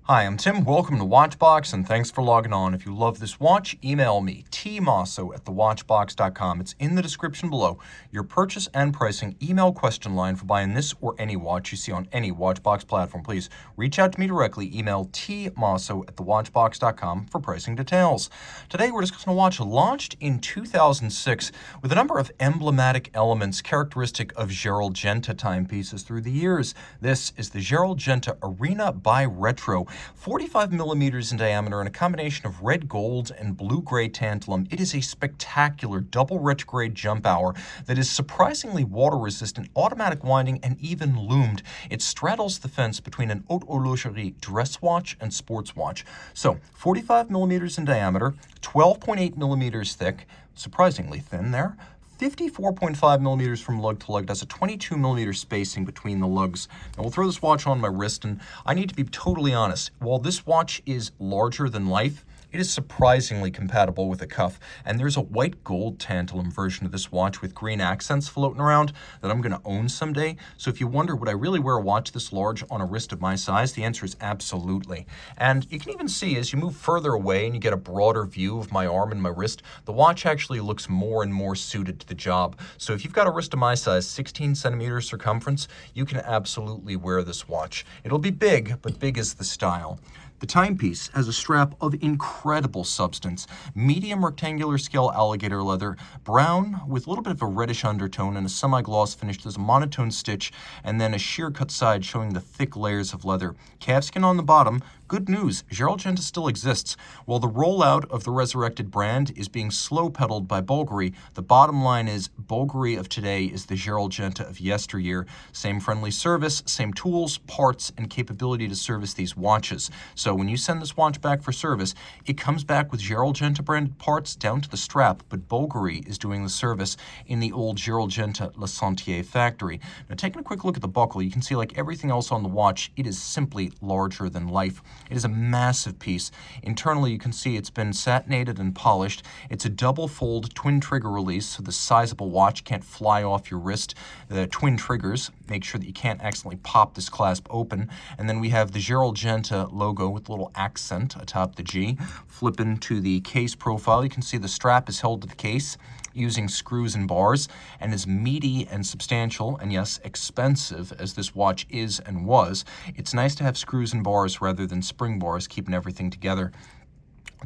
Hi, I'm Tim. Welcome to Watchbox, and thanks for logging on. If you love this watch, email me, tmosso@thewatchbox.com. It's in the description below. Your purchase and pricing email question line for buying this or any watch you see on any Watchbox platform. Please reach out to me directly. Email tmosso@thewatchbox.com for pricing details. Today, we're discussing a watch launched in 2006 with a number of emblematic elements characteristic of Gerald Genta timepieces through the years. This is the Gerald Genta Arena BiRetro. 45 millimeters in diameter and a combination of red gold and blue-gray tantalum. It is a spectacular double retrograde jump hour that is surprisingly water-resistant, automatic winding, and even loomed. It straddles the fence between an haute horlogerie dress watch and sports watch. So, 45 millimeters in diameter, 12.8 millimeters thick, surprisingly thin there. 54.5 millimeters from lug to lug. That's a 22 millimeter spacing between the lugs. Now we'll throw this watch on my wrist, and I need to be totally honest. While this watch is larger than life, it is surprisingly compatible with a cuff, and there's a white gold tantalum version of this watch with green accents floating around that I'm going to own someday. So if you wonder, would I really wear a watch this large on a wrist of my size? The answer is absolutely. And you can even see as you move further away and you get a broader view of my arm and my wrist, the watch actually looks more and more suited to the job. So if you've got a wrist of my size, 16 centimeters circumference, you can absolutely wear this watch. It'll be big, but big is the style. The timepiece has a strap of incredible substance, medium rectangular scale alligator leather, brown with a little bit of a reddish undertone and a semi-gloss finish. There's a monotone stitch and then a sheer cut side showing the thick layers of leather. Calfskin on the bottom. Good news, Gerald Genta still exists. While the rollout of the resurrected brand is being slow-pedaled by Bulgari, the bottom line is Bulgari of today is the Gerald Genta of yesteryear. Same friendly service, same tools, parts, and capability to service these watches. So when you send this watch back for service, it comes back with Gerald Genta branded parts down to the strap, but Bulgari is doing the service in the old Gerald Genta Le Sentier factory. Now taking a quick look at the buckle, you can see like everything else on the watch, it is simply larger than life. It is a massive piece. Internally, you can see it's been satinated and polished. It's a double-fold twin trigger release, so the sizable watch can't fly off your wrist. The twin triggers make sure that you can't accidentally pop this clasp open. And then we have the Gerald Genta logo with a little accent atop the G. Flip into the case profile. You can see the strap is held to the case using screws and bars, and as meaty and substantial, and yes, expensive as this watch is and was, it's nice to have screws and bars rather than spring bars keeping everything together.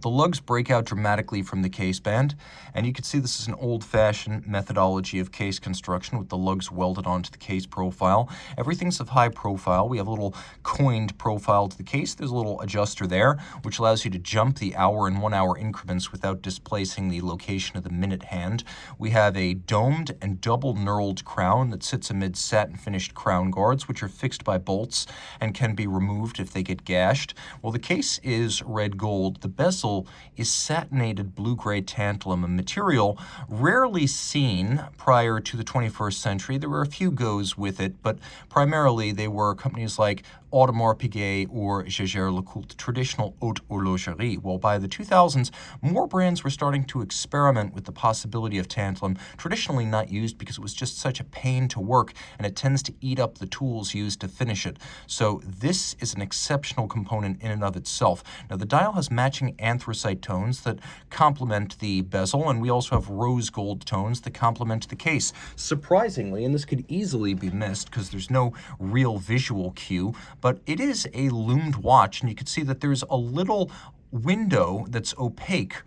The lugs break out dramatically from the case band, and you can see this is an old-fashioned methodology of case construction with the lugs welded onto the case profile. Everything's of high profile. We have a little coined profile to the case. There's a little adjuster there, which allows you to jump the hour and 1 hour increments without displacing the location of the minute hand. We have a domed and double knurled crown that sits amid satin-finished crown guards, which are fixed by bolts and can be removed if they get gashed. Well, the case is red gold. The bezel is satinated blue-gray tantalum, a material rarely seen prior to the 21st century. There were a few goes with it, but primarily they were companies like Audemars Piguet or Jaeger-LeCoultre, traditional haute horlogerie. Well, by the 2000s, more brands were starting to experiment with the possibility of tantalum, traditionally not used because it was just such a pain to work and it tends to eat up the tools used to finish it. So this is an exceptional component in and of itself. Now, the dial has matching anthracite tones that complement the bezel, and we also have rose gold tones that complement the case. Surprisingly, and this could easily be missed because there's no real visual cue, but it is a loomed watch, and you can see that there's a little window that's opaque,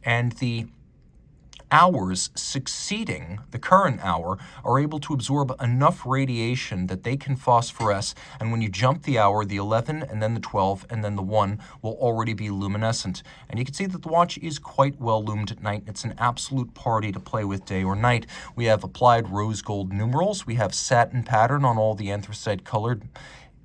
and the hours succeeding the current hour are able to absorb enough radiation that they can phosphoresce, and when you jump the hour, the 11 and then the 12 and then the 1 will already be luminescent. And you can see that the watch is quite well loomed at night. It's an absolute party to play with day or night. We have applied rose gold numerals. We have satin pattern on all the anthracite colored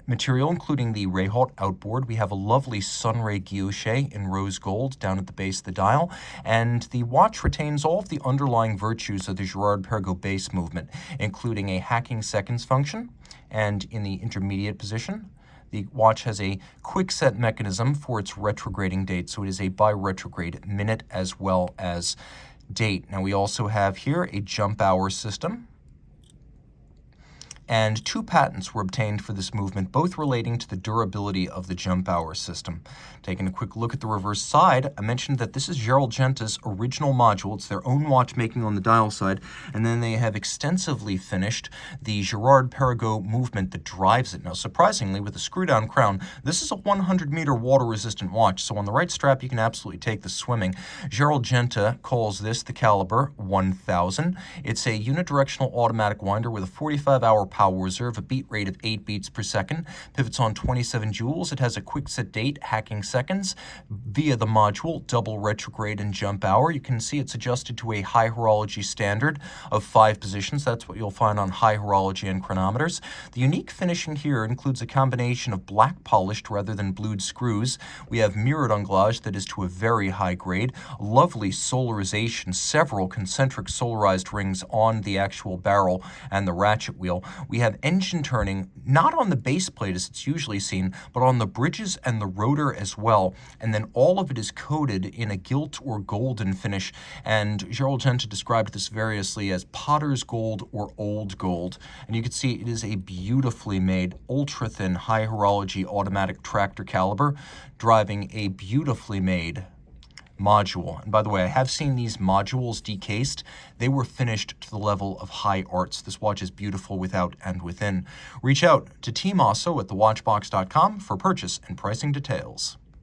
material, including the Rayhaut outboard. We have a lovely sunray guilloche in rose gold down at the base of the dial, and the watch retains all of the underlying virtues of the Girard-Perregaux base movement, including a hacking seconds function, and in the intermediate position, the watch has a quick set mechanism for its retrograding date, so it is a BiRetrograde minute as well as date. Now we also have here a jump hour system, and 2 patents were obtained for this movement, both relating to the durability of the jump hour system. Taking a quick look at the reverse side, I mentioned that this is Gerald Genta's original module. It's their own watchmaking on the dial side, and then they have extensively finished the Gerard Perregaux movement that drives it. Now, surprisingly, with a screw-down crown, this is a 100-meter water-resistant watch, so on the right strap, you can absolutely take the swimming. Gerald Genta calls this the caliber 1000. It's a unidirectional automatic winder with a 45-hour power reserve, a beat rate of 8 beats per second, pivots on 27 joules. It has a quick set date, hacking seconds, via the module, double retrograde and jump hour. You can see it's adjusted to a high horology standard of 5 positions. That's what you'll find on high horology and chronometers. The unique finishing here includes a combination of black polished rather than blued screws. We have mirrored anglage that is to a very high grade, lovely solarization, several concentric solarized rings on the actual barrel and the ratchet wheel. We have engine turning, not on the base plate as it's usually seen, but on the bridges and the rotor as well. And then all of it is coated in a gilt or golden finish. And Gerald Genta described this variously as potter's gold or old gold. And you can see it is a beautifully made, ultra-thin, high horology automatic tractor caliber, driving a beautifully made module. And by the way, I have seen these modules decased. They were finished to the level of high arts. This watch is beautiful without and within. Reach out to Team Mosso at thewatchbox.com for purchase and pricing details.